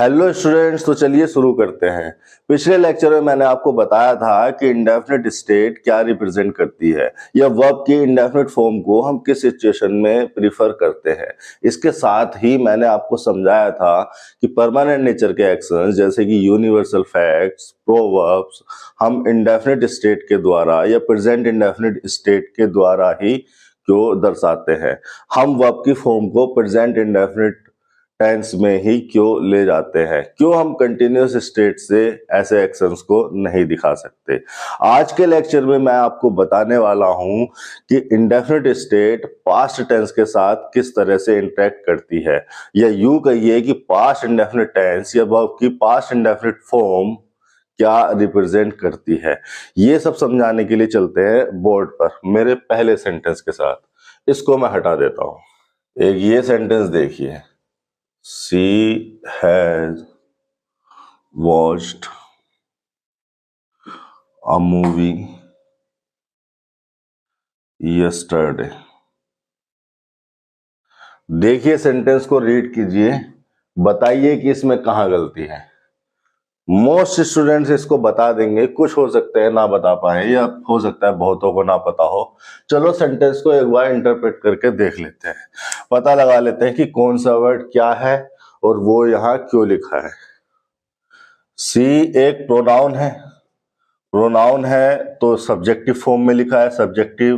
Hello students, तो चलिए शुरू करते हैं। पिछले लेक्चर में मैंने आपको बताया था कि इंडेफिनिट स्टेट क्या रिप्रेजेंट करती है या वर्ब की इंडेफिनिट फॉर्म को हम किस सिचुएशन में प्रीफर करते हैं। इसके साथ ही मैंने आपको समझाया था कि परमानेंट नेचर के एक्शंस जैसे कि यूनिवर्सल फैक्ट्स, प्रोवर्ब्स हम इंडेफिनिट स्टेट के द्वारा या प्रेजेंट इंडेफिनिट स्टेट के द्वारा ही क्यों दर्शाते हैं। हम वर्ब की फॉर्म को प्रेजेंट इंडेफिनिट टेंस में ही क्यों ले जाते हैं, क्यों हम कंटिन्यूअस स्टेट से ऐसे एक्शंस को नहीं दिखा सकते। आज के लेक्चर में मैं आपको बताने वाला हूं कि इंडेफिनिट स्टेट पास्ट टेंस के साथ किस तरह से इंटरेक्ट करती है, या यूं कहिए कि पास्ट इंडेफिनिट टेंस या वर्ब की पास्ट इंडेफिनिट फॉर्म क्या रिप्रेजेंट करती है। ये सब समझाने के लिए चलते हैं बोर्ड पर मेरे पहले सेंटेंस के साथ। इसको मैं हटा देता हूं। एक ये सेंटेंस देखिए, She has watched a movie yesterday। देखिए सेंटेंस को रीड कीजिए, बताइए कि इसमें कहां गलती है। मोस्ट स्टूडेंट्स इसको बता देंगे, कुछ हो सकते हैं ना बता पाए, या हो सकता है बहुतों को ना पता हो। चलो सेंटेंस को एक बार इंटरप्रेट करके देख लेते हैं, पता लगा लेते हैं कि कौन सा वर्ड क्या है और वो यहाँ क्यों लिखा है। सी एक प्रोनाउन है, प्रोनाउन है तो सब्जेक्टिव फॉर्म में लिखा है, सब्जेक्टिव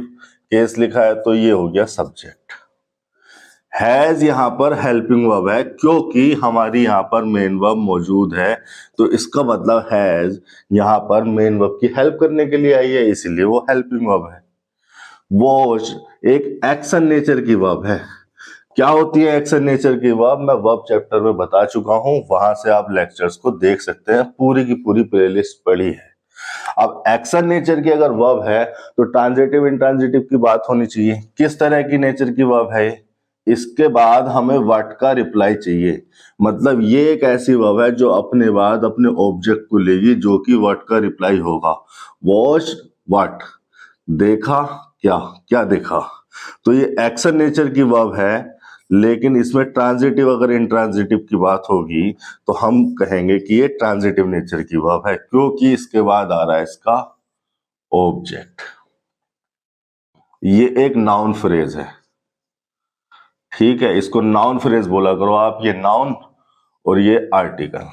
केस लिखा है तो ये हो गया सब्जेक्ट। हैज यहाँ पर हेल्पिंग वर्ब है क्योंकि हमारी यहाँ पर मेन वर्ब मौजूद है, तो इसका मतलब हैज यहाँ पर मेन वर्ब की हेल्प करने के लिए आई है, इसीलिए वो हेल्पिंग वर्ब है। वॉच एक एक्शन नेचर की वर्ब है। क्या होती है एक्शन नेचर की वर्ब, मैं वर्ब चैप्टर में बता चुका हूं, वहां से आप लेक्चर्स को देख सकते हैं, पूरी की पूरी प्लेलिस्ट पड़ी है। अब एक्शन नेचर की अगर वर्ब है तो ट्रांजिटिव इंट्रांजिटिव की बात होनी चाहिए। किस तरह की नेचर की वर्ब है, इसके बाद हमें व्हाट का रिप्लाई चाहिए। मतलब ये एक ऐसी वर्ब है जो अपने बाद अपने ऑब्जेक्ट को लेगी, जो कि व्हाट का रिप्लाई होगा। वॉच व्हाट, देखा क्या, क्या देखा। तो ये एक्शन नेचर की वर्ब है, लेकिन इसमें ट्रांजिटिव अगर इंट्रांजिटिव की बात होगी तो हम कहेंगे कि ये ट्रांजिटिव नेचर की वर्ब है, क्योंकि इसके बाद आ रहा है इसका ऑब्जेक्ट। ये एक नाउन फ्रेज है, ठीक है, इसको नाउन फ्रेज बोला करो आप। ये नाउन और ये आर्टिकल।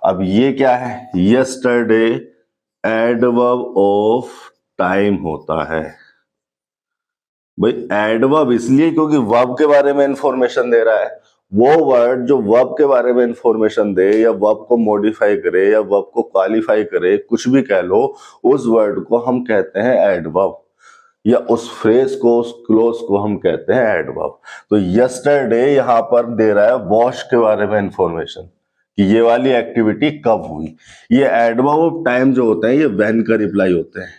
अब ये क्या है, यस्टरडे एडवर्ब ऑफ टाइम होता है। भाई एडवर्ब इसलिए क्योंकि वर्ब के बारे में इंफॉर्मेशन दे रहा है। वो वर्ड जो वर्ब के बारे में इंफॉर्मेशन दे या वर्ब को मॉडिफाई करे या वर्ब को क्वालिफाई करे, कुछ भी कह लो, उस वर्ड को हम कहते हैं एडवर्ब, या उस फ्रेज को, उस क्लोज को हम कहते हैं एडवर्ब। तो यस्टरडे यहां पर दे रहा है वॉश के बारे में इंफॉर्मेशन कि ये वाली एक्टिविटी कब हुई। ये एडवर्ब ऑफ टाइम जो होते हैं ये व्हेन का रिप्लाई होते हैं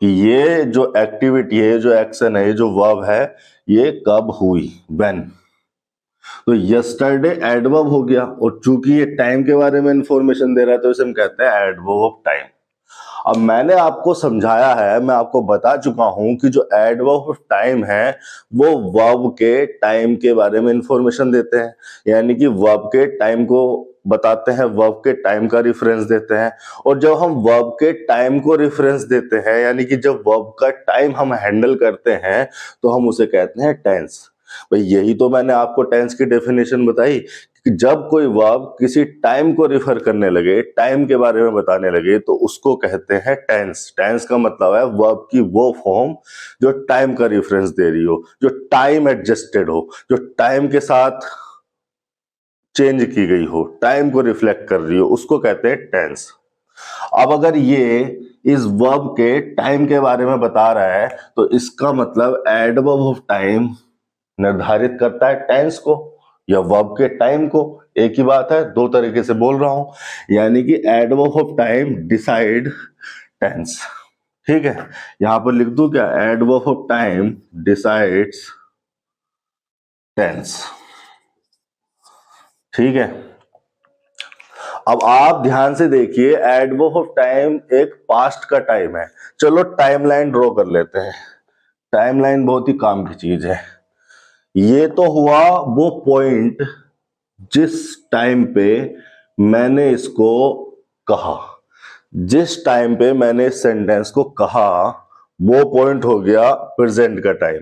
कि ये जो एक्टिविटी है, जो एक्शन है, जो वर्ब है, ये कब हुई, व्हेन। तो यस्टरडे एडवर्ब हो गया, और चूंकि ये टाइम के बारे में इंफॉर्मेशन दे रहा है तो इसे हम कहते हैं एडवर्ब ऑफ टाइम। अब मैंने आपको समझाया है, मैं आपको बता चुका हूं कि जो एडवर्ब ऑफ टाइम है वो वर्ब के टाइम के बारे में इंफॉर्मेशन देते हैं, यानी कि वर्ब के टाइम को बताते हैं, वर्ब के टाइम का रेफरेंस देते हैं। और जब हम वर्ब के टाइम को रेफरेंस देते हैं, यानी कि जब वर्ब का टाइम हम हैंडल करते हैं, तो हम उसे कहते हैं टेंस। भाई यही तो मैंने आपको टेंस की डेफिनेशन बताई कि जब कोई वर्ब किसी टाइम को रिफर करने लगे, टाइम के बारे में बताने लगे, तो उसको कहते हैं टेंस। टेंस का मतलब है वर्ब की वो फॉर्म जो टाइम का रेफरेंस दे रही हो, जो टाइम एडजस्टेड हो, जो टाइम के साथ चेंज की गई हो, टाइम को रिफ्लेक्ट कर रही हो, उसको कहते हैं टेंस। अब अगर ये इस वर्ब के टाइम के बारे में बता रहा है तो इसका मतलब एडवर्ब ऑफ टाइम निर्धारित करता है टेंस को या वर्ब के टाइम को। एक ही बात है, दो तरीके से बोल रहा हूं, यानी कि adverb of time decide tense. ठीक है, यहां पर लिख दूं क्या, adverb of time decides tense. ठीक है, अब आप ध्यान से देखिए, एडवर्ब ऑफ टाइम एक पास्ट का टाइम है। चलो टाइमलाइन ड्रॉ कर लेते हैं। टाइमलाइन बहुत ही काम की चीज है। ये तो हुआ वो पॉइंट जिस टाइम पे मैंने इसको कहा, जिस टाइम पे मैंने इस सेंटेंस को कहा वो पॉइंट हो गया प्रेजेंट का टाइम।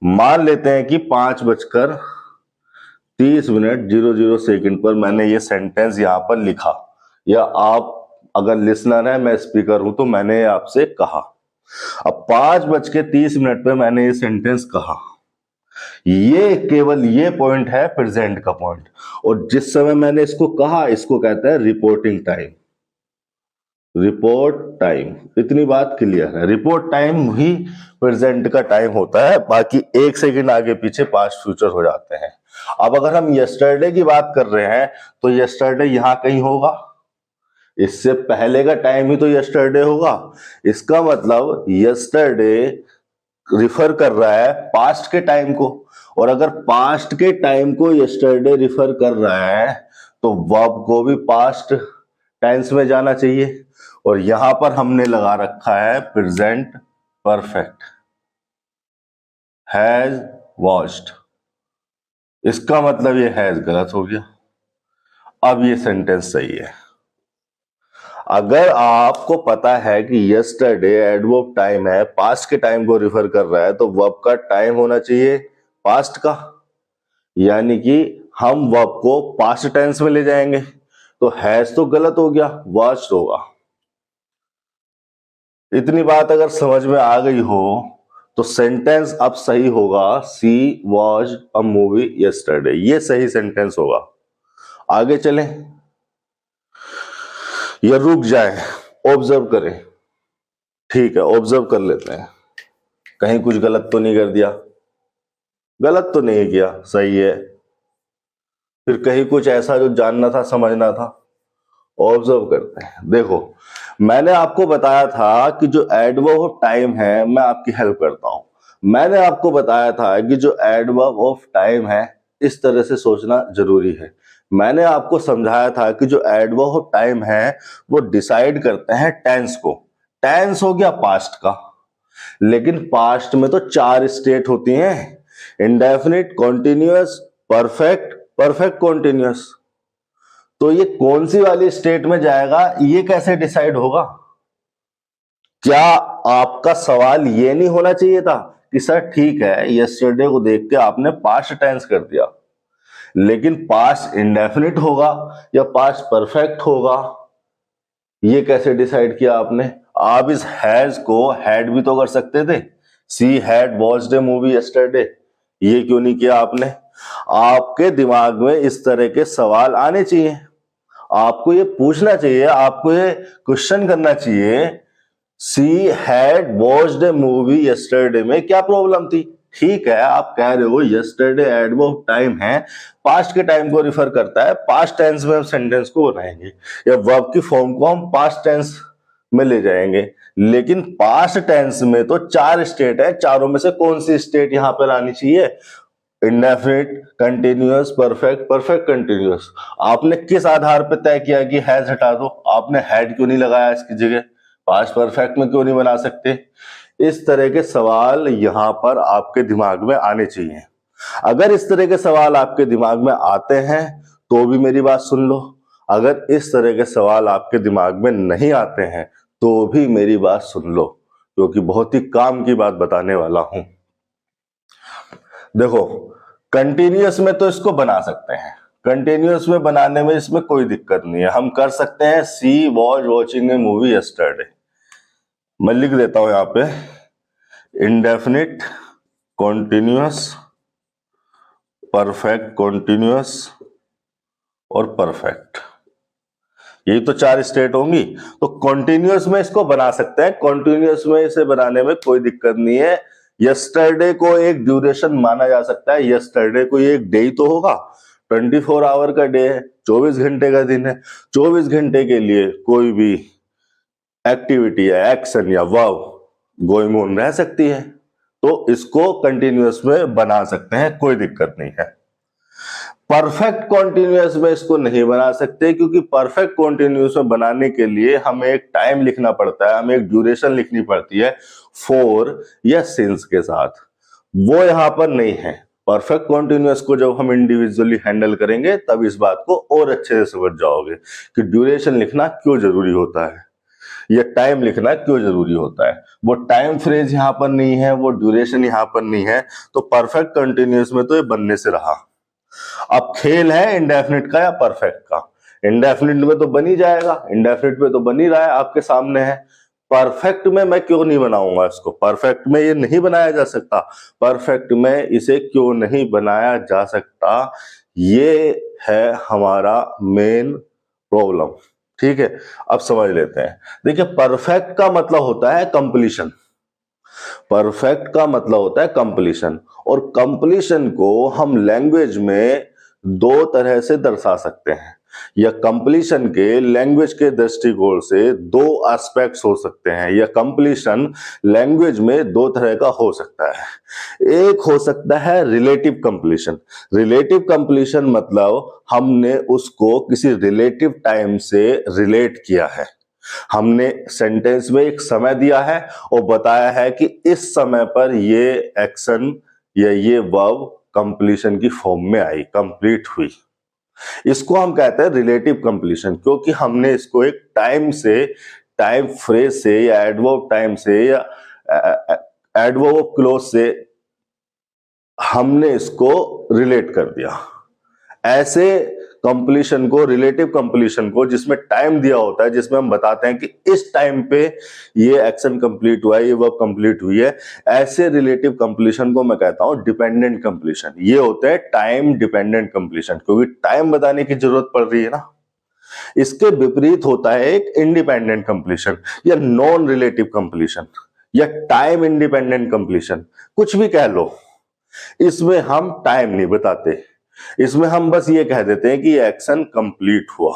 मान लेते हैं कि 5:30:00 पर मैंने ये सेंटेंस यहां पर लिखा, या आप अगर लिसनर है, मैं स्पीकर हूं, तो मैंने आपसे कहा। अब 5:30 पे मैंने ये सेंटेंस कहा, ये केवल ये पॉइंट है प्रेजेंट का पॉइंट, और जिस समय मैंने इसको कहा इसको कहते हैं रिपोर्टिंग टाइम। रिपोर्ट टाइम, इतनी बात क्लियर है। रिपोर्ट टाइम ही प्रेजेंट का टाइम होता है, बाकी 1 सेकंड आगे पीछे पास्ट फ्यूचर हो जाते हैं। अब अगर हम यस्टरडे की बात कर रहे हैं तो यस्टरडे यहां कहीं होगा, इससे पहले का टाइम ही तो यस्टरडे होगा। इसका मतलब यस्टरडे रिफर कर रहा है पास्ट के टाइम को, और अगर पास्ट के टाइम को यस्टरडे रिफर कर रहा है तो वर्ब को भी पास्ट टेंस में जाना चाहिए, और यहां पर हमने लगा रखा है प्रेजेंट परफेक्ट, हैज वॉच्ड। इसका मतलब ये हैज गलत हो गया। अब ये सेंटेंस सही है। अगर आपको पता है कि यस्टरडे एडवर्ब टाइम है, पास्ट के टाइम को रिफर कर रहा है, तो वर्ब का टाइम होना चाहिए पास्ट का, यानी कि हम वर्ब को पास्ट टेंस में ले जाएंगे, तो हैज तो गलत हो गया, वॉच्ड होगा। इतनी बात अगर समझ में आ गई हो तो सेंटेंस अब सही होगा, सी वॉच अ मूवी यस्टरडे, ये सही सेंटेंस होगा। आगे चलें या रुक जाए, ऑब्जर्व करें। ठीक है, ऑब्जर्व कर लेते हैं, कहीं कुछ गलत तो नहीं कर दिया, गलत तो नहीं किया, सही है। फिर कहीं कुछ ऐसा जो जानना था, समझना था, ऑब्जर्व करते हैं। देखो, मैंने आपको बताया था कि जो एडवर्ब ऑफ टाइम है, मैं आपकी हेल्प करता हूं। मैंने आपको बताया था कि जो एडवर्ब ऑफ टाइम है इस तरह से सोचना जरूरी है। मैंने आपको समझाया था कि जो एडवर्ब ऑफ टाइम है वो डिसाइड करते हैं टेंस को। टेंस हो गया पास्ट का, लेकिन पास्ट में तो 4 स्टेट होती हैं, indefinite, continuous, perfect, perfect continuous. तो ये कौन सी वाली स्टेट में जाएगा, ये कैसे डिसाइड होगा? क्या आपका सवाल ये नहीं होना चाहिए था कि सर ठीक है, यस्टरडे को देख के आपने पास्ट टेंस कर दिया, लेकिन पास्ट इंडेफिनिट होगा या पास्ट परफेक्ट होगा, ये कैसे डिसाइड किया आपने? आप इस हैज को हैड भी तो कर सकते थे, she had watched A movie yesterday, ये क्यों नहीं किया आपने? आपके दिमाग में इस तरह के सवाल आने चाहिए, आपको ये पूछना चाहिए, आपको ये क्वेश्चन करना चाहिए, she had watched A movie yesterday में क्या प्रॉब्लम थी? ठीक है, आप कह रहे हो यस्टरडे एडवर्ब टाइम है, पास्ट के टाइम को रिफर करता है, पास्ट टेंस में हम सेंटेंस को बनाएंगे या वर्ब की फॉर्म को हम पास्ट टेंस में ले जाएंगे, लेकिन पास्ट टेंस में तो 4 स्टेट है, चारों में से कौन सी स्टेट यहां पर आनी चाहिए? Indefinite, continuous, perfect, perfect continuous. आपने किस आधार पर तय किया कि हैज हटा दो? आपने हैड क्यों नहीं लगाया इसकी जगह? पास्ट परफेक्ट में क्यों नहीं बना सकते? इस तरह के सवाल यहां पर आपके दिमाग में आने चाहिए। अगर इस तरह के सवाल आपके दिमाग में आते हैं तो भी मेरी बात सुन लो, अगर इस तरह के सवाल आपके दिमाग में नहीं आते हैं तो भी मेरी बात सुन लो, क्योंकि बहुत ही काम की बात बताने वाला हूं। देखो, कंटिन्यूअस में तो इसको बना सकते हैं, कंटिन्यूअस में बनाने में इसमें कोई दिक्कत नहीं है, हम कर सकते हैं she was watching a movie yesterday. मैं लिख देता हूं यहां पे, इंडेफिनिट, कॉन्टिन्यूअस, परफेक्ट कॉन्टिन्यूअस और परफेक्ट, यही तो 4 स्टेट होंगी। तो कॉन्टिन्यूअस में इसको बना सकते हैं, कॉन्टिन्यूअस में इसे बनाने में कोई दिक्कत नहीं है। यस्टरडे को एक ड्यूरेशन माना जा सकता है, यस्टरडे को एक डे तो होगा, 24 आवर का डे है, 24 घंटे का दिन है, 24 घंटे के लिए कोई भी एक्टिविटी या एक्शन या वर्ब गोइंग ऑन रह सकती है, तो इसको कंटिन्यूअस में बना सकते हैं, कोई दिक्कत नहीं है। परफेक्ट कॉन्टिन्यूअस में इसको नहीं बना सकते, क्योंकि परफेक्ट कॉन्टिन्यूअस में बनाने के लिए हमें एक टाइम लिखना पड़ता है, हमें एक ड्यूरेशन लिखनी पड़ती है फॉर या सिंस के साथ, वो यहां पर नहीं है। परफेक्ट कॉन्टिन्यूअस को जब हम इंडिविजुअली हैंडल करेंगे तब इस बात को और अच्छे से समझ जाओगे कि ड्यूरेशन लिखना क्यों जरूरी होता है, या टाइम लिखना क्यों जरूरी होता है। वो टाइम फ्रेज यहां पर नहीं है, वो ड्यूरेशन यहां पर नहीं है, तो परफेक्ट कंटिन्यूअस में तो ये बनने से रहा। अब खेल है इंडेफिनिट का या परफेक्ट का। इंडेफिनिट में तो बन ही जाएगा, इंडेफिनिट में तो बन ही रहा है, आपके सामने है। परफेक्ट में मैं क्यों नहीं बनाऊंगा इसको, परफेक्ट में ये नहीं बनाया जा सकता, परफेक्ट में इसे क्यों नहीं बनाया जा सकता, ये है हमारा मेन प्रॉब्लम। ठीक है, अब समझ लेते हैं। देखिए, परफेक्ट का मतलब होता है कंप्लीशन, परफेक्ट का मतलब होता है कंप्लीशन, और कंप्लीशन को हम लैंग्वेज में दो तरह से दर्शा सकते हैं, या कंप्लीशन के लैंग्वेज के दृष्टिकोण से दो एस्पेक्ट्स हो सकते हैं, या कंप्लीशन लैंग्वेज में दो तरह का हो सकता है। एक हो सकता है रिलेटिव कंप्लीशन। रिलेटिव कंप्लीशन मतलब हमने उसको किसी रिलेटिव टाइम से रिलेट किया है, हमने सेंटेंस में एक समय दिया है और बताया है कि इस समय पर ये एक्शन या ये वर्ब कंप्लीशन की फॉर्म में आई, कंप्लीट हुई। इसको हम कहते हैं रिलेटिव कंप्लीशन, क्योंकि हमने इसको एक टाइम से, टाइम फ्रेज से, या एडवर्ब टाइम से, या एडवर्ब क्लोज से हमने इसको रिलेट कर दिया। ऐसे कंप्लीशन को, रिलेटिव कंप्लीशन को, जिसमें टाइम दिया होता है, जिसमें हम बताते हैं कि इस टाइम पे ये एक्शन कंप्लीट हुआ है, ये वर्ब कंप्लीट हुई है, ऐसे रिलेटिव कंप्लीशन को मैं कहता हूं डिपेंडेंट कंप्लीशन। ये होते हैं टाइम डिपेंडेंट कंप्लीशन, क्योंकि टाइम बताने की जरूरत पड़ रही है ना। इसके विपरीत होता है एक इंडिपेंडेंट कंप्लीशन, या नॉन रिलेटिव कंप्लीशन, या टाइम इंडिपेंडेंट कंप्लीशन, कुछ भी कह लो। इसमें हम टाइम नहीं बताते, इसमें हम बस ये कह देते हैं कि ये एक्शन कंप्लीट हुआ।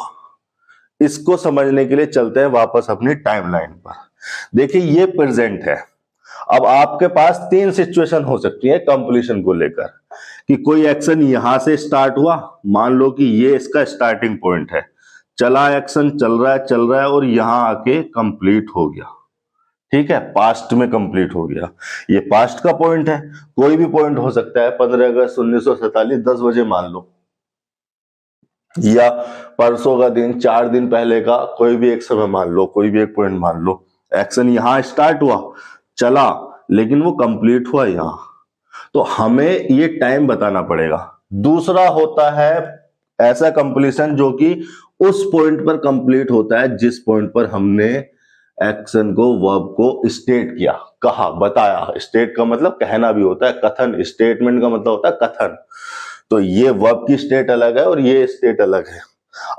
इसको समझने के लिए चलते हैं वापस अपनी टाइमलाइन पर। देखिए, ये प्रेजेंट है। अब आपके पास तीन सिचुएशन हो सकती है कंप्लीशन को लेकर, कि कोई एक्शन यहां से स्टार्ट हुआ, मान लो कि ये इसका स्टार्टिंग पॉइंट है, चला एक्शन, चल रहा है और यहां आके कंप्लीट हो गया। ठीक है, पास्ट में कंप्लीट हो गया, ये पास्ट का पॉइंट है। कोई भी पॉइंट हो सकता है, 15 अगस्त 1947 10 बजे मान लो, या परसों का दिन, 4 दिन पहले का कोई भी एक समय मान लो, कोई भी एक पॉइंट मान लो। एक्शन यहां स्टार्ट हुआ, चला, लेकिन वो कंप्लीट हुआ यहां, तो हमें ये टाइम बताना पड़ेगा। दूसरा होता है ऐसा कंप्लीशन जो कि उस पॉइंट पर कंप्लीट होता है जिस पॉइंट पर हमने एक्शन को, वर्ब को स्टेट किया, कहा, बताया। स्टेट का मतलब कहना भी होता है, कथन, स्टेटमेंट का मतलब होता है कथन। तो ये वर्ब की स्टेट अलग है और ये स्टेट अलग है।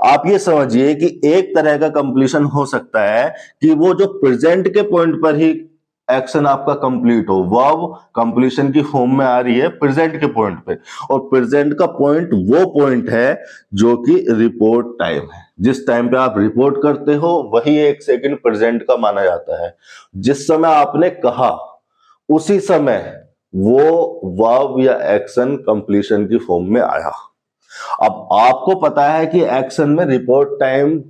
आप ये समझिए कि एक तरह का कंप्लीशन हो सकता है कि वो जो प्रेजेंट के पॉइंट पर ही एक्शन आपका कंप्लीट हो, वर्ब कंप्लीशन की फॉर्म में आ रही है प्रेजेंट के पॉइंट पे, और प्रेजेंट का पॉइंट वो पॉइंट है जो कि रिपोर्ट टाइम है। जिस टाइम पे आप रिपोर्ट करते हो वही एक सेकंड प्रेजेंट का माना जाता है। जिस समय आपने कहा उसी समय वो वर्ब या एक्शन कंप्लीशन की फॉर्म में आया। अब आपको पता है कि एक्शन में रिपोर्ट टाइम,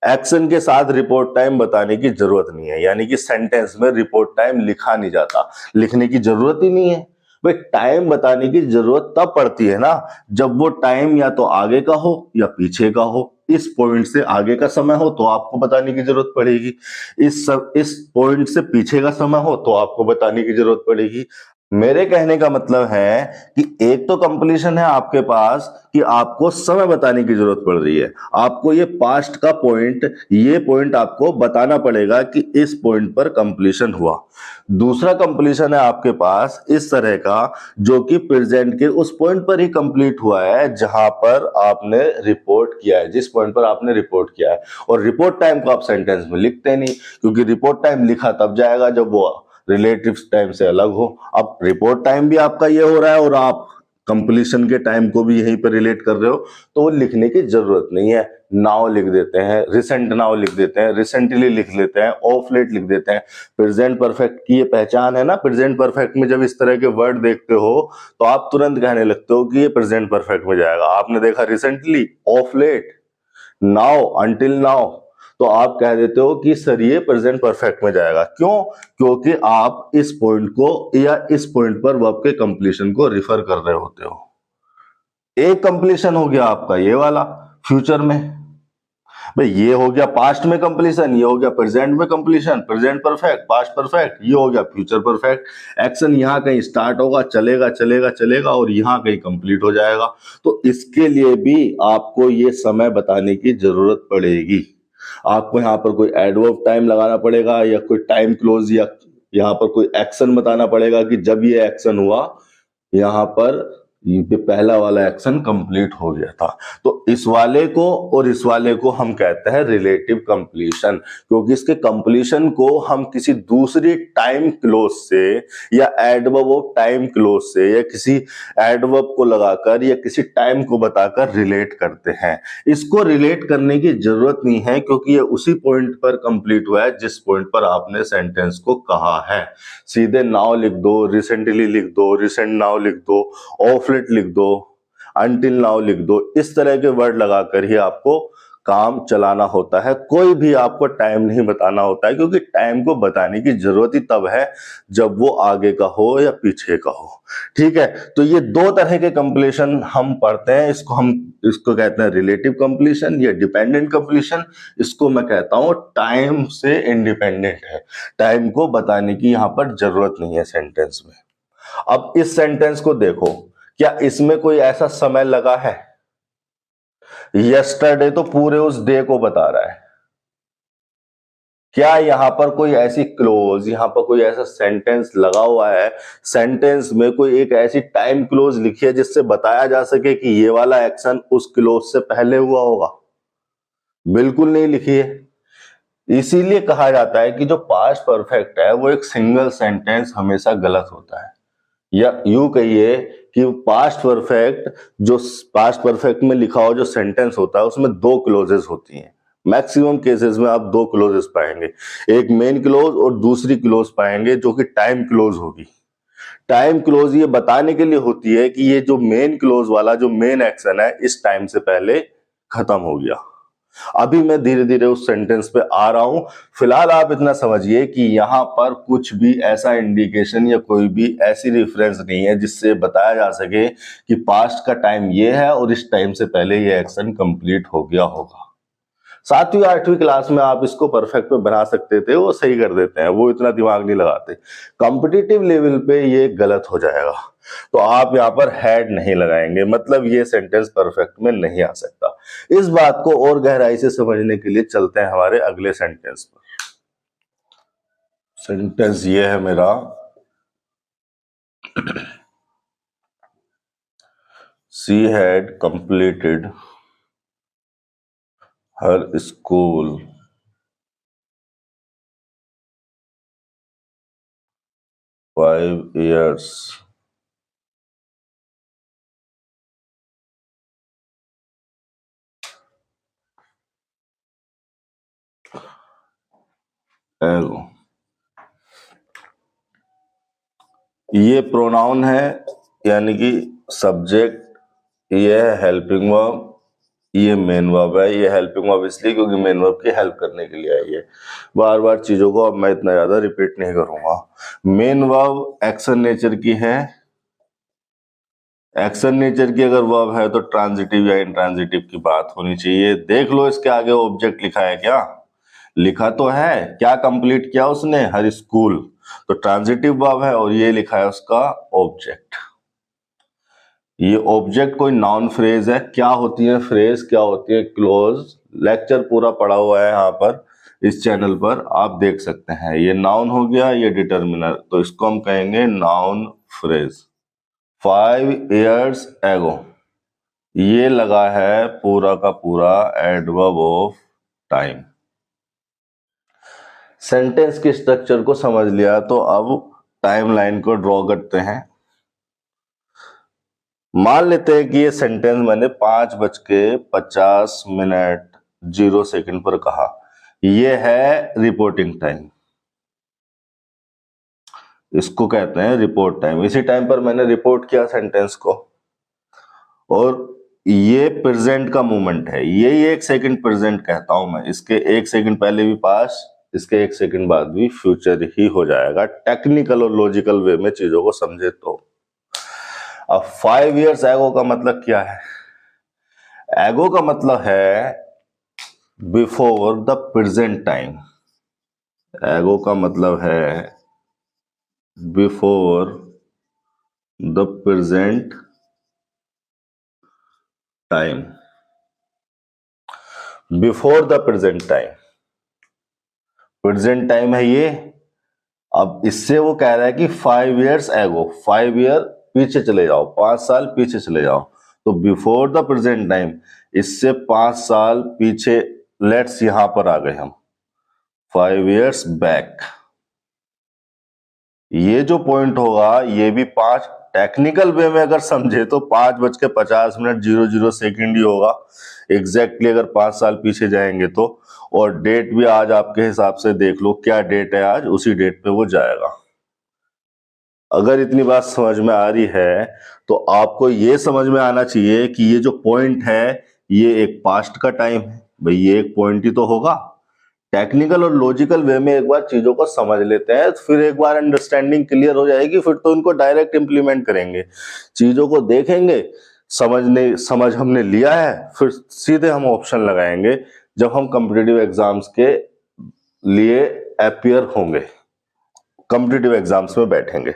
एक्शन के साथ रिपोर्ट टाइम बताने की जरूरत नहीं है, यानी कि सेंटेंस में रिपोर्ट टाइम लिखा नहीं जाता, लिखने की जरूरत ही नहीं है। भाई, टाइम बताने की जरूरत तब पड़ती है ना जब वो टाइम या तो आगे का हो या पीछे का हो। इस पॉइंट से आगे का समय हो तो आपको बताने की जरूरत पड़ेगी, इस पॉइंट से पीछे का समय हो तो आपको बताने की जरूरत पड़ेगी। मेरे कहने का मतलब है कि एक तो कंप्लीशन है आपके पास कि आपको समय बताने की जरूरत पड़ रही है, आपको ये पास्ट का पॉइंट, ये पॉइंट आपको बताना पड़ेगा कि इस पॉइंट पर कंप्लीशन हुआ। दूसरा कंप्लीशन है आपके पास इस तरह का जो कि प्रेजेंट के उस पॉइंट पर ही कंप्लीट हुआ है जहां पर आपने रिपोर्ट किया है, जिस पॉइंट पर आपने रिपोर्ट किया है। और रिपोर्ट टाइम को आप सेंटेंस में लिखते नहीं, क्योंकि रिपोर्ट टाइम लिखा तब जाएगा जब वो रिलेटिव टाइम से अलग हो। अब रिपोर्ट टाइम भी आपका ये हो रहा है और आप कंप्लीशन के टाइम को भी यहीं पर रिलेट कर रहे हो, तो वो लिखने की जरूरत नहीं है। नाउ लिख देते हैं, रिसेंट नाउ लिख देते हैं, रिसेंटली लिख लेते हैं, ऑफ लेट लिख देते हैं। प्रेजेंट परफेक्ट की ये पहचान है ना, प्रेजेंट परफेक्ट में जब इस तरह के वर्ड देखते हो तो आप तुरंत कहने लगते हो कि ये प्रेजेंट परफेक्ट में जाएगा। आपने देखा recently, of late, now, until now, तो आप कह देते हो कि सर ये प्रेजेंट परफेक्ट में जाएगा। क्यों? क्योंकि आप इस पॉइंट को या इस पॉइंट पर वर्ब के कंप्लीशन को रिफर कर रहे होते हो। एक कंप्लीशन हो गया आपका ये वाला फ्यूचर में, भाई ये हो गया पास्ट में कंप्लीशन, ये हो गया प्रेजेंट में completion, present perfect, past perfect, ये हो गया फ्यूचर परफेक्ट। एक्शन यहाँ कहीं स्टार्ट होगा, चलेगा चलेगा चलेगा और यहाँ कहीं कंप्लीट हो जाएगा। तो इसके लिए भी आपको ये समय बताने की जरूरत पड़ेगी। आपको यहाँ पर कोई एडवर्ब टाइम लगाना पड़ेगा या कोई टाइम क्लोज या यहाँ पर कोई एक्शन बताना पड़ेगा कि जब ये एक्शन हुआ यहाँ पर ये पहला वाला एक्शन कंप्लीट हो गया था। तो इस वाले को और इस वाले को हम कहते हैं रिलेटिव कंप्लीशन, क्योंकि इसके कंप्लीशन को हम किसी दूसरी टाइम क्लोज से या एडवर्ब ऑफ टाइम क्लोज से या किसी एडवर्ब को लगाकर या किसी टाइम को बताकर रिलेट करते हैं। इसको रिलेट करने की जरूरत नहीं है क्योंकि ये उसी पॉइंट पर कंप्लीट हुआ है जिस पॉइंट पर आपने सेंटेंस को कहा है। सीधे नाउ लिख दो, रिसेंटली लिख दो, रिसेंट नाउ लिख दो, ऑफ लेट लिख दो, अनटिल नाउ लिख दो, इस तरह के वर्ड लगाकर ही आपको काम चलाना होता है। कोई भी आपको टाइम नहीं बताना होता है क्योंकि टाइम को बताने की जरूरत ही तब है जब वो आगे का हो या पीछे का हो। ठीक है, तो ये दो तरह के कंप्लीशन हम पढ़ते हैं। इसको कहते हैं रिलेटिव कंप्लीशन या डिपेंडेंट कंप्लीशन। इसको मैं कहता हूं टाइम से इंडिपेंडेंट है, टाइम को बताने की यहां पर जरूरत नहीं है सेंटेंस में। अब इस सेंटेंस को देखो, क्या इसमें कोई ऐसा समय लगा है? यस्टरडे तो पूरे उस डे को बता रहा है। क्या यहां पर कोई ऐसी क्लोज, यहां पर कोई ऐसा सेंटेंस लगा हुआ है, सेंटेंस में कोई एक ऐसी टाइम क्लोज लिखी है जिससे बताया जा सके कि ये वाला एक्शन उस क्लोज से पहले हुआ होगा? बिल्कुल नहीं लिखी है। इसीलिए कहा जाता है कि जो पास्ट परफेक्ट है वो एक सिंगल सेंटेंस हमेशा गलत होता है, या यूं कहिए कि पास्ट परफेक्ट, जो पास्ट परफेक्ट में लिखा हो जो सेंटेंस होता है उसमें दो क्लोजेस होती हैं। मैक्सिमम केसेस में आप दो क्लोजेस पाएंगे, एक मेन क्लोज और दूसरी क्लोज पाएंगे जो कि टाइम क्लोज होगी। टाइम क्लोज ये बताने के लिए होती है कि ये जो मेन क्लोज वाला जो मेन एक्शन है इस टाइम से पहले खत्म हो गया। अभी मैं धीरे धीरे उस सेंटेंस पे आ रहा हूं। फिलहाल आप इतना समझिए कि यहां पर कुछ भी ऐसा इंडिकेशन या कोई भी ऐसी रेफरेंस नहीं है जिससे बताया जा सके कि पास्ट का टाइम ये है और इस टाइम से पहले ये एक्शन कंप्लीट हो गया होगा। 7वीं 8वीं क्लास में आप इसको परफेक्ट पे बना सकते थे, वो सही कर देते हैं, वो इतना दिमाग नहीं लगाते। कॉम्पिटिटिव लेवल पे ये गलत हो जाएगा, तो आप यहाँ पर हैड नहीं लगाएंगे, मतलब ये सेंटेंस परफेक्ट में नहीं आ सकता। इस बात को और गहराई से समझने के लिए चलते हैं हमारे अगले सेंटेंस पर। सेंटेंस ये है मेरा, she had completed her school 5 years ago। ये प्रोनाउन है, यानी कि सब्जेक्ट, ये है हेल्पिंग वर्ब, ये मेन वर्ब है। ये हेल्पिंग वर्ब इसलिए क्योंकि मेन वर्ब की हेल्प करने के लिए आई है। बार बार चीजों को अब मैं इतना ज्यादा रिपीट नहीं करूंगा। मेन वर्ब एक्शन नेचर की है। एक्शन नेचर की अगर वर्ब है तो ट्रांजिटिव या इंट्रांजिटिव की बात होनी चाहिए। देख लो इसके आगे ऑब्जेक्ट लिखा है क्या? लिखा तो है, क्या कंप्लीट किया उसने? हर स्कूल, तो ट्रांजिटिव वर्ब है और ये लिखा है उसका ऑब्जेक्ट। ये ऑब्जेक्ट कोई नाउन फ्रेज है। क्या होती है फ्रेज, क्या होती है क्लोज? लेक्चर पूरा पड़ा हुआ है यहाँ पर इस चैनल पर, आप देख सकते हैं। ये नाउन हो गया, ये डिटर्मिनर, तो इसको हम कहेंगे नाउन फ्रेज। 5 years ago, ये लगा है पूरा का पूरा एडवर्ब ऑफ टाइम। सेंटेंस के स्ट्रक्चर को समझ लिया तो अब टाइमलाइन को ड्रॉ करते हैं। मान लेते हैं कि ये सेंटेंस मैंने 5:50 पर कहा। ये है रिपोर्टिंग टाइम, इसको कहते हैं रिपोर्ट टाइम। इसी टाइम पर मैंने रिपोर्ट किया सेंटेंस को, और ये प्रेजेंट का मूवमेंट है, यही 1 सेकंड प्रेजेंट कहता हूं मैं। इसके 1 सेकंड पहले भी पास्ट, इसके 1 सेकंड बाद भी फ्यूचर ही हो जाएगा, टेक्निकल और लॉजिकल वे में चीजों को समझे तो। अब 5 years एगो का मतलब क्या है? एगो का मतलब है बिफोर द प्रेजेंट टाइम। एगो का मतलब है before the present time. Before the present time, present time है ये। अब इससे वो कह रहा है कि 5 years एगो, 5 year पीछे चले जाओ, 5 साल पीछे चले जाओ। तो बिफोर द प्रेजेंट टाइम, इससे 5 साल पीछे, लेट्स यहां पर आ गए हम 5 years बैक। ये जो पॉइंट होगा ये भी 5, टेक्निकल वे में अगर समझे तो 5:50 ही होगा एग्जैक्टली, अगर 5 साल पीछे जाएंगे तो। और डेट भी आज आपके हिसाब से देख लो, क्या डेट है आज, उसी डेट पे वो जाएगा। अगर इतनी बात समझ में आ रही है तो आपको ये समझ में आना चाहिए कि ये जो पॉइंट है ये एक पास्ट का टाइम है। भाई ये एक पॉइंट ही तो होगा। टेक्निकल और लॉजिकल वे में एक बार चीजों को समझ लेते हैं, फिर एक बार अंडरस्टैंडिंग क्लियर हो जाएगी, फिर तो इनको डायरेक्ट इंप्लीमेंट करेंगे। चीजों को देखेंगे, समझ हमने लिया है, फिर सीधे हम ऑप्शन लगाएंगे जब हम कॉम्पिटिटिव एग्जाम्स के लिए अपीयर होंगे, कॉम्पिटिटिव एग्जाम्स में बैठेंगे।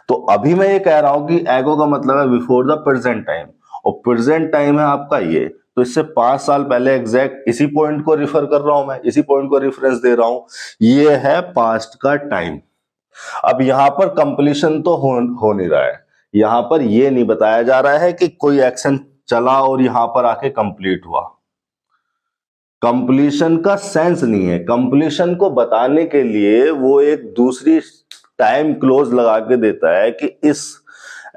तो अभी मैं ये कह रहा हूं कि एगो का मतलब है बिफोर द प्रेजेंट टाइम, और प्रेजेंट टाइम है आपका ये। तो इससे 5 साल पहले एग्जैक्ट इसी पॉइंट को रिफर कर रहा हूं मैं, इसी पॉइंट को रेफरेंस दे रहा हूं। ये है पास्ट का टाइम। अब यहां पर कंप्लीशन तो हो नहीं रहा है, यहां पर ये नहीं बताया जा रहा है कि कोई एक्शन चला और यहां पर आके कंप्लीट हुआ। कंप्लीशन का सेंस नहीं है। कंप्लीशन को बताने के लिए वो एक दूसरी टाइम क्लोज लगा के देता है कि इस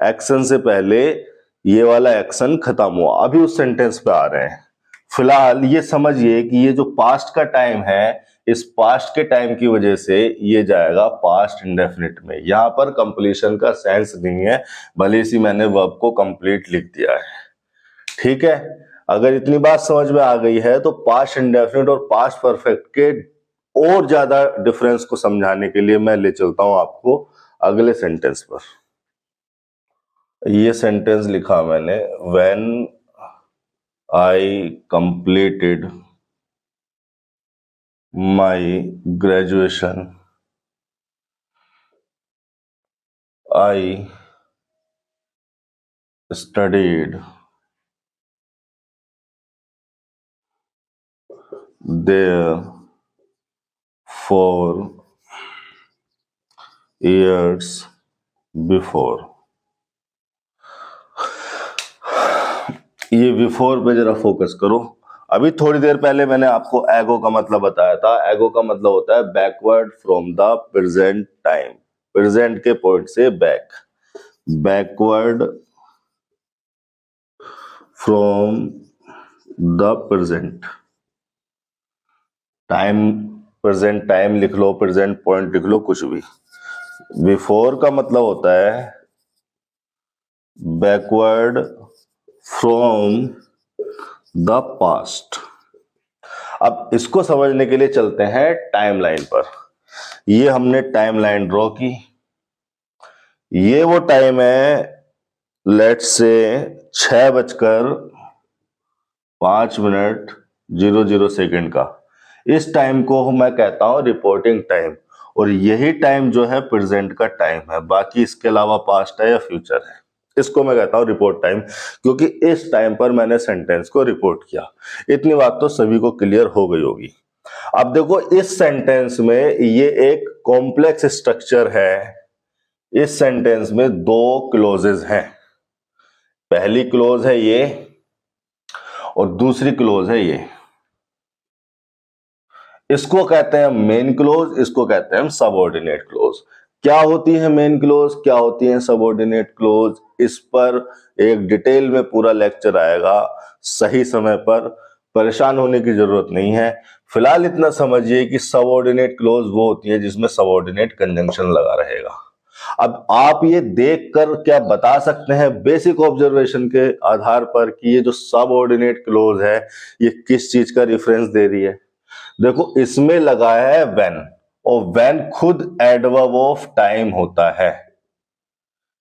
एक्शन से पहले ये वाला एक्शन खत्म हुआ। अभी उस सेंटेंस पे आ रहे हैं। फिलहाल ये समझिए कि ये जो पास्ट का टाइम है, इस पास्ट के टाइम की वजह से ये जाएगा पास्ट इंडेफिनिट में। यहां पर कंप्लीशन का सेंस नहीं है, भले सी मैंने वर्ब को कंप्लीट लिख दिया है। ठीक है, अगर इतनी बात समझ में आ गई है तो पास्ट इंडेफिनिट और पास्ट परफेक्ट के और ज्यादा डिफरेंस को समझाने के लिए मैं ले चलता हूं आपको अगले सेंटेंस पर। ये सेंटेंस लिखा मैंने, when I completed my graduation I studied there for years before। ये बिफोर पे जरा फोकस करो। अभी थोड़ी देर पहले मैंने आपको एगो का मतलब बताया था। एगो का मतलब होता है backward from the present time, present के पॉइंट से back, backward from the present time. Present time लिख लो, प्रेजेंट पॉइंट लिख लो, कुछ भी। बिफोर का मतलब होता है बैकवर्ड फ्रॉम द पास्ट। अब इसको समझने के लिए चलते हैं टाइमलाइन पर। ये हमने टाइमलाइन ड्रॉ की। ये वो टाइम है, लेट्स से 6:05 का। इस टाइम को मैं कहता हूं रिपोर्टिंग टाइम, और यही टाइम जो है प्रेजेंट का टाइम है। बाकी इसके अलावा पास्ट है या फ्यूचर है, इसको मैं कहता हूं रिपोर्ट टाइम, क्योंकि इस टाइम पर मैंने सेंटेंस को रिपोर्ट किया। इतनी बात तो सभी को क्लियर हो गई होगी। अब देखो इस सेंटेंस में ये एक कॉम्प्लेक्स स्ट्रक्चर है। इस सेंटेंस में 2 क्लोजेस हैं। पहली क्लोज है ये और दूसरी क्लोज है ये। इसको कहते हैं मेन क्लोज, इसको कहते हैं सबऑर्डिनेट क्लोज। क्या होती है मेन क्लोज, क्या होती है सबऑर्डिनेट क्लोज, इस पर एक डिटेल में पूरा लेक्चर आएगा सही समय पर। परेशान होने की जरूरत नहीं है। फिलहाल इतना समझिए कि सबऑर्डिनेट क्लोज वो होती है जिसमें सबऑर्डिनेट कंजंक्शन लगा रहेगा। अब आप ये देखकर क्या बता सकते हैं बेसिक ऑब्जर्वेशन के आधार पर कि ये जो सबऑर्डिनेट क्लोज है ये किस चीज का रेफरेंस दे रही है? देखो इसमें लगा है व्हेन, और व्हेन खुद एडवर्ब ऑफ टाइम होता है।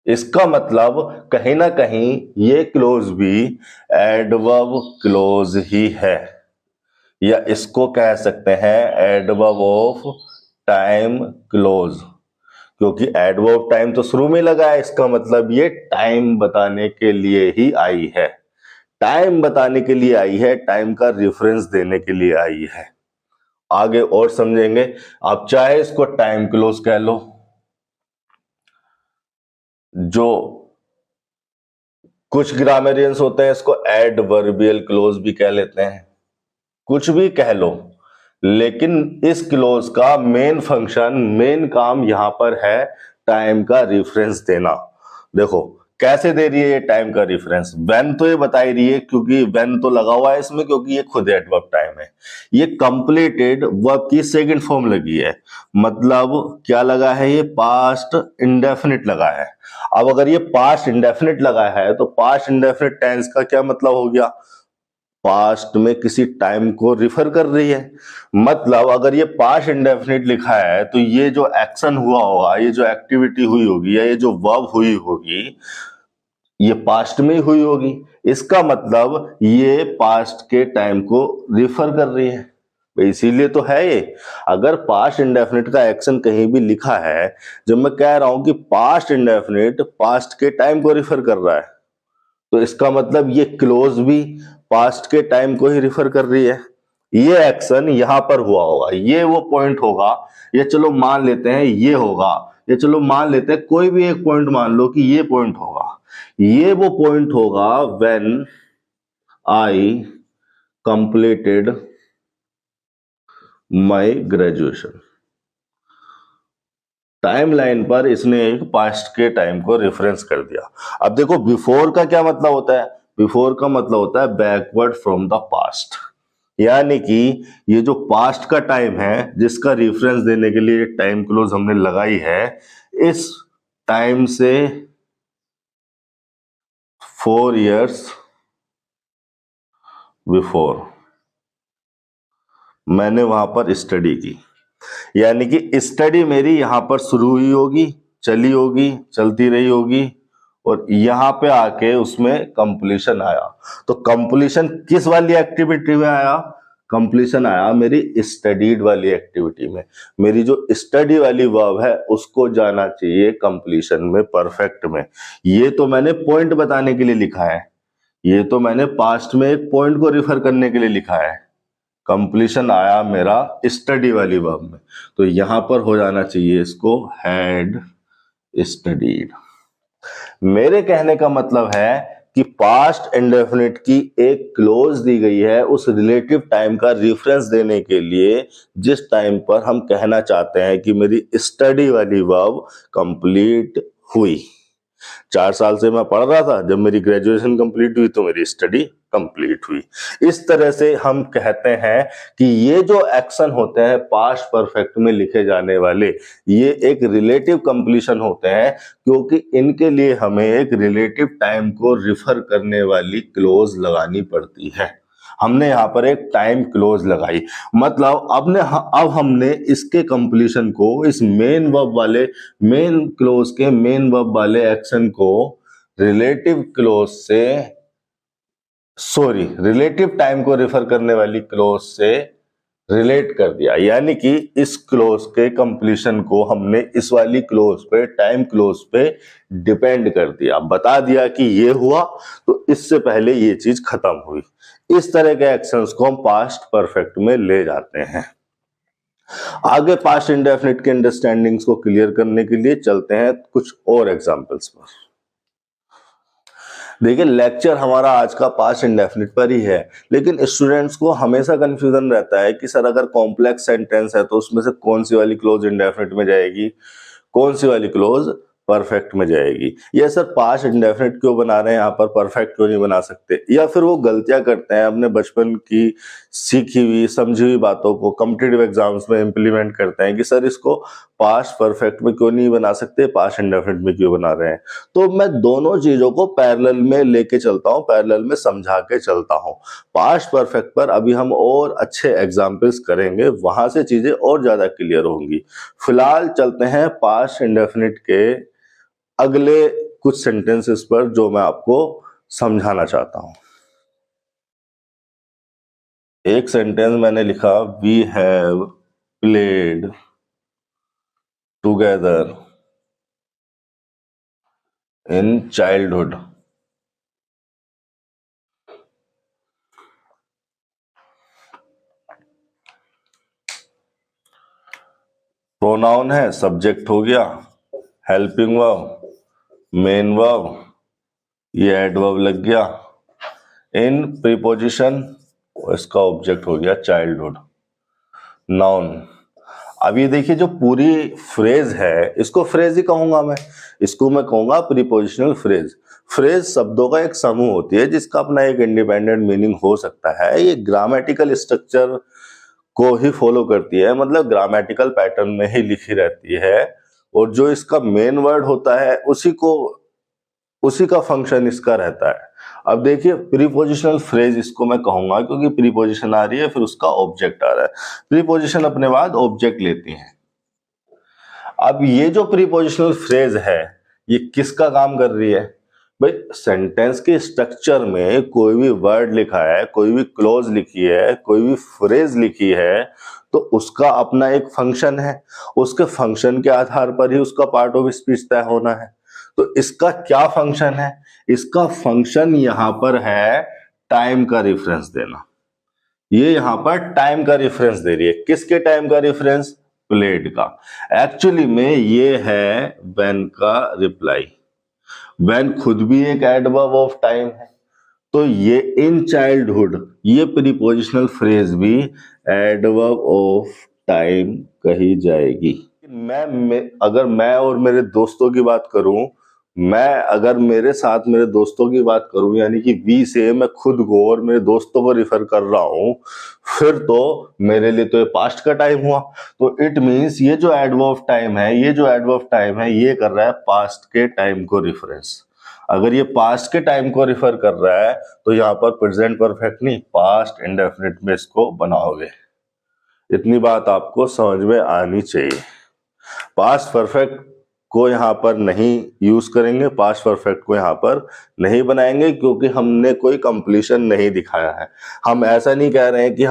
इसका मतलब कहीं ना कहीं ये क्लोज भी एडवर्ब क्लोज ही है, या इसको कह सकते हैं एडवर्ब ऑफ टाइम क्लोज, क्योंकि एडवर्ब टाइम तो शुरू में लगा है, इसका मतलब ये टाइम बताने के लिए ही आई है, टाइम बताने के लिए आई है, टाइम का रेफरेंस देने के लिए आई है। आगे और समझेंगे, आप चाहे इसको टाइम क्लोज कह लो, जो कुछ ग्रामेरियंस होते हैं इसको एडवर्बियल क्लोज भी कह लेते हैं, कुछ भी कह लो, लेकिन इस क्लोज का मेन फंक्शन, मेन काम यहां पर है टाइम का रेफरेंस देना। देखो कैसे दे रही है ये टाइम का रेफरेंस, व्हेन तो ये बता ही रही है, क्योंकि व्हेन तो लगा हुआ है इसमें, क्योंकि ये खुद एडवर्ब टाइम है। ये कंप्लीटेड वर्ब की सेकंड फॉर्म लगी है, मतलब क्या लगा है, ये पास्ट इंडेफिनिट लगा है। अब अगर ये पास्ट इंडेफिनिट लगा है तो पास्ट इंडेफिनिट टेंस का क्या मतलब हो गया, पास्ट में किसी टाइम को रिफर कर रही है। मतलब अगर ये पास्ट इंडेफिनिट लिखा है तो ये जो एक्शन हुआ होगा, ये जो एक्टिविटी हुई होगी, या ये जो वर्ब हुई होगी, ये पास्ट में हुई होगी। इसका मतलब ये पास्ट के टाइम को रिफर कर रही है, इसीलिए तो है ये। अगर पास्ट इंडेफिनिट का एक्शन कहीं भी लिखा है, जब मैं कह रहा हूं कि पास्ट इंडेफिनिट पास्ट के टाइम को रिफर कर रहा है, तो इसका मतलब ये क्लोज भी पास्ट के टाइम को ही रिफर कर रही है। ये एक्शन यहां पर हुआ होगा, ये वो पॉइंट होगा, ये चलो मान लेते हैं ये होगा, ये चलो मान लेते हैं कोई भी एक पॉइंट मान लो कि ये पॉइंट होगा, ये वो पॉइंट होगा when I completed my graduation. Timeline पर इसने एक पास्ट के टाइम को रेफरेंस कर दिया। अब देखो बिफोर का क्या मतलब होता है, बिफोर का मतलब होता है बैकवर्ड फ्रॉम द पास्ट, यानी कि ये जो पास्ट का टाइम है जिसका रेफरेंस देने के लिए टाइम क्लोज हमने लगाई है, इस टाइम से 4 years बिफोर मैंने वहां पर स्टडी की, यानी कि स्टडी मेरी यहां पर शुरू हुई होगी, चली होगी, चलती रही होगी, और यहां पे आके उसमें कंप्लीशन आया। तो कंप्लीशन किस वाली एक्टिविटी में आया, कंप्लीशन आया मेरी स्टडीड वाली एक्टिविटी में। मेरी जो स्टडी वाली वर्ब है उसको जाना चाहिए कंप्लीशन में, परफेक्ट में। ये तो मैंने पॉइंट बताने के लिए लिखा है, ये तो मैंने पास्ट में एक पॉइंट को रिफर करने के लिए लिखा है। कंप्लीशन आया मेरा स्टडी वाली वर्ब में, तो यहां पर हो जाना चाहिए इसको हैड स्टडीड। मेरे कहने का मतलब है कि पास्ट इंडेफिनिट की एक क्लोज दी गई है उस रिलेटिव टाइम का रेफरेंस देने के लिए जिस टाइम पर हम कहना चाहते हैं कि मेरी स्टडी वाली वर्ब कंप्लीट हुई। 4 साल से मैं पढ़ रहा था, जब मेरी ग्रेजुएशन कंप्लीट हुई तो मेरी स्टडी कंप्लीट हुई। इस तरह से हम कहते हैं कि ये जो एक्शन होते हैं पास्ट परफेक्ट में लिखे जाने वाले, ये एक रिलेटिव कंप्लीशन होते हैं, क्योंकि इनके लिए हमें एक रिलेटिव टाइम को रिफर करने वाली क्लोज लगानी पड़ती है। हमने यहाँ पर एक टाइम क्लोज लगाई, मतलब अब हमने इसके कंप्लीशन को, इस मेन वर्ब वाले, मेन क्लोज के मेन वर्ब वाले एक्शन को रिलेटिव क्लोज से, रिलेटिव टाइम को रिफर करने वाली क्लोज से रिलेट कर दिया, यानी कि इस क्लोज के कंप्लीशन को हमने इस वाली क्लोज पे, टाइम क्लोज पे डिपेंड कर दिया, बता दिया कि ये हुआ तो इससे पहले ये चीज खत्म हुई। इस तरह के एक्शंस को हम पास्ट परफेक्ट में ले जाते हैं। आगे पास्ट इंडेफिनिट के अंडरस्टैंडिंग्स को क्लियर करने के लिए चलते हैं कुछ और एग्जांपल्स पर। देखिए लेक्चर हमारा आज का पास्ट इंडेफिनिट पर ही है, लेकिन स्टूडेंट्स को हमेशा कंफ्यूजन रहता है कि सर अगर कॉम्प्लेक्स सेंटेंस है तो उसमें से कौन सी वाली क्लोज इंडेफिनिट में जाएगी, कौन सी वाली क्लोज परफेक्ट में जाएगी, या सर पास्ट इंडेफिनिट क्यों बना रहे हैं यहाँ पर, परफेक्ट क्यों नहीं बना सकते। या फिर वो गलतियां करते हैं, अपने बचपन की सीखी हुई समझी हुई बातों को कॉम्पिटिटिव एग्जाम्स में इंप्लीमेंट करते हैं कि सर इसको पास्ट परफेक्ट में क्यों नहीं बना सकते, पास्ट इंडेफिनिट में क्यों बना रहे हैं। तो मैं दोनों चीजों को पैरेलल में लेके चलता हूं, पैरेलल में समझा के चलता हूं। पास्ट परफेक्ट पर अभी हम और अच्छे एग्जाम्पल्स करेंगे, वहां से चीजें और ज्यादा क्लियर होंगी। फिलहाल चलते हैं पास्ट इंडेफिनिट के अगले कुछ सेंटेंसेस पर जो मैं आपको समझाना चाहता हूं। एक सेंटेंस मैंने लिखा, we have played together in childhood. Pronoun है, सब्जेक्ट हो गया, हेल्पिंग वर्ब, मेन वर्ब, ये एडवर्ब लग गया, इन प्रीपोजिशन, इसका ऑब्जेक्ट हो गया चाइल्डहुड, नाउन। अब ये देखिए जो पूरी फ्रेज है, इसको फ्रेज ही कहूंगा मैं, इसको मैं कहूंगा प्रीपोजिशनल फ्रेज। फ्रेज शब्दों का एक समूह होती है जिसका अपना एक इंडिपेंडेंट मीनिंग हो सकता है। ये ग्रामेटिकल स्ट्रक्चर को ही फॉलो करती है, मतलब ग्रामेटिकल पैटर्न में ही लिखी रहती है, और जो इसका मेन वर्ड होता है उसी का फंक्शन इसका रहता है। अब देखिए प्रीपोजिशनल फ्रेज इसको मैं कहूंगा क्योंकि प्रीपोजिशन आ रही है, फिर उसका ऑब्जेक्ट आ रहा है, प्रीपोजिशन अपने बाद ऑब्जेक्ट लेती है। अब ये जो प्रीपोजिशनल फ्रेज है ये किसका काम कर रही है भाई, सेंटेंस के स्ट्रक्चर में कोई भी वर्ड लिखा है, कोई भी क्लोज लिखी है, कोई भी फ्रेज लिखी है, तो उसका अपना एक फंक्शन है, उसके फंक्शन के आधार पर ही उसका पार्ट ऑफ स्पीच तय होना है। तो इसका क्या फंक्शन है, इसका फंक्शन यहां पर है टाइम का रिफरेंस देना। ये यहां पर टाइम का रेफरेंस दे रही है, किसके टाइम का रेफरेंस, प्लेड का। एक्चुअली में ये है व्हेन का रिप्लाई, व्हेन खुद भी एक एडवर्ब ऑफ टाइम है, तो ये इन चाइल्डहुड, ये प्रीपोजिशनल फ्रेज भी एडवर्ब ऑफ टाइम कही जाएगी। अगर मैं और मेरे दोस्तों की बात करूं, मैं अगर मेरे साथ मेरे दोस्तों की बात करूं, यानी कि वी से मैं खुद को और मेरे दोस्तों को रिफर कर रहा हूं, फिर तो मेरे लिए तो ये पास्ट का टाइम हुआ। तो इट मींस ये जो एडवर्ब टाइम है, ये जो एडवर्ब टाइम है, ये कर रहा है पास्ट के टाइम को रिफरेंस। अगर ये पास्ट के टाइम को रिफर कर रहा है तो यहां पर प्रेजेंट परफेक्ट नहीं, पास्ट इंडेफिनिट में इसको बनाओगे। इतनी बात आपको समझ में आनी चाहिए। पास्ट परफेक्ट को यहां पर नहीं यूज करेंगे, पास्ट परफेक्ट को यहां पर नहीं बनाएंगे, क्योंकि हमने कोई कंप्लीशन नहीं दिखाया है। हम ऐसा नहीं कह रहे हैं कि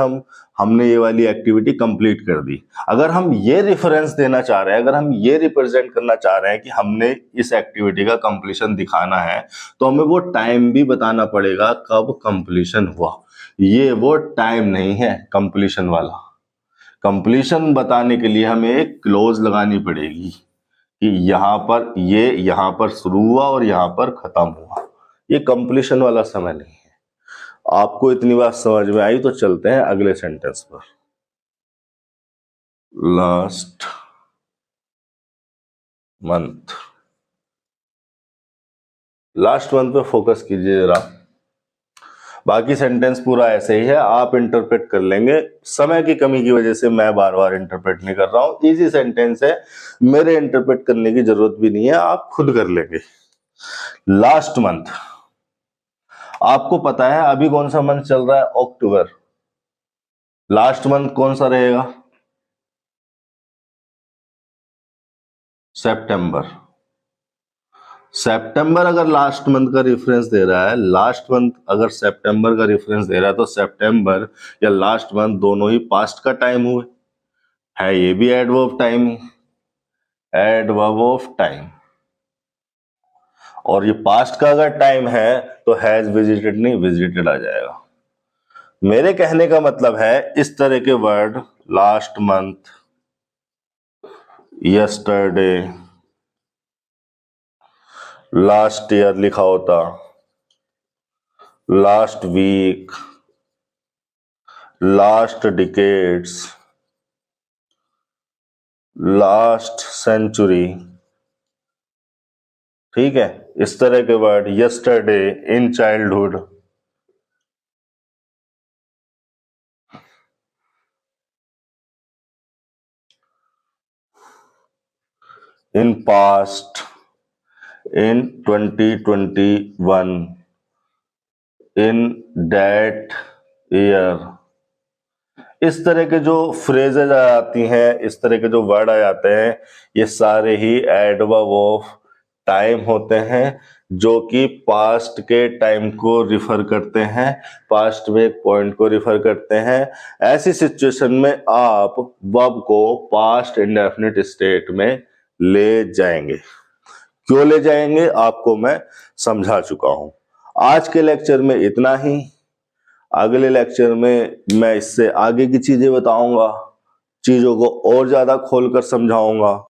हमने ये वाली एक्टिविटी कंप्लीट कर दी। अगर हम ये रेफरेंस देना चाह रहे हैं, अगर हम ये रिप्रेजेंट करना चाह रहे हैं कि हमने इस एक्टिविटी का कंप्लीशन दिखाना है, तो हमें वो टाइम भी बताना पड़ेगा कब कंप्लीशन हुआ। ये वो टाइम नहीं है कंप्लीशन वाला। कंप्लीशन बताने के लिए हमें एक क्लोज लगानी पड़ेगी कि यहां पर शुरू हुआ और यहां पर खत्म हुआ। ये कंप्लीशन वाला समय नहीं है। आपको इतनी बात समझ में आई तो चलते हैं अगले सेंटेंस पर। लास्ट मंथ, लास्ट मंथ पे फोकस कीजिए जरा। बाकी सेंटेंस पूरा ऐसे ही है, आप इंटरप्रेट कर लेंगे। समय की कमी की वजह से मैं बार बार इंटरप्रेट नहीं कर रहा हूं। इजी सेंटेंस है, मेरे इंटरप्रेट करने की जरूरत भी नहीं है, आप खुद कर लेंगे। लास्ट मंथ, आपको पता है अभी कौन सा मंथ चल रहा है, अक्टूबर। लास्ट मंथ कौन सा रहेगा, सितंबर। सितंबर अगर लास्ट मंथ का रेफरेंस दे रहा है, लास्ट मंथ अगर सितंबर का रेफरेंस दे रहा है, तो सितंबर या लास्ट मंथ दोनों ही पास्ट का टाइम हुए है। ये भी एडवर्ब टाइम ही, एडवर्ब ऑफ टाइम। और ये पास्ट का अगर टाइम है तो हैज विजिटेड नहीं, विजिटेड आ जाएगा। मेरे कहने का मतलब है इस तरह के word, last month, yesterday, last year लिखा होता, last week, last decades, last century, ठीक है। इस तरह के word, yesterday, in childhood, in past, in 2021, in that year. इस तरह के जो फ्रेजेज आ जाती हैं, इस तरह के जो वर्ड आ जाते हैं, ये सारे ही एडवर्ब ऑफ टाइम होते हैं, जो कि पास्ट के टाइम को रिफर करते हैं, पास्ट में एक पॉइंट को रिफर करते हैं। ऐसी सिचुएशन में आप वर्ब को पास्ट इंडेफिनिट स्टेट में ले जाएंगे। क्यों ले जाएंगे आपको मैं समझा चुका हूं। आज के लेक्चर में इतना ही। अगले लेक्चर में मैं इससे आगे की चीजें बताऊंगा, चीजों को और ज्यादा खोलकर समझाऊंगा।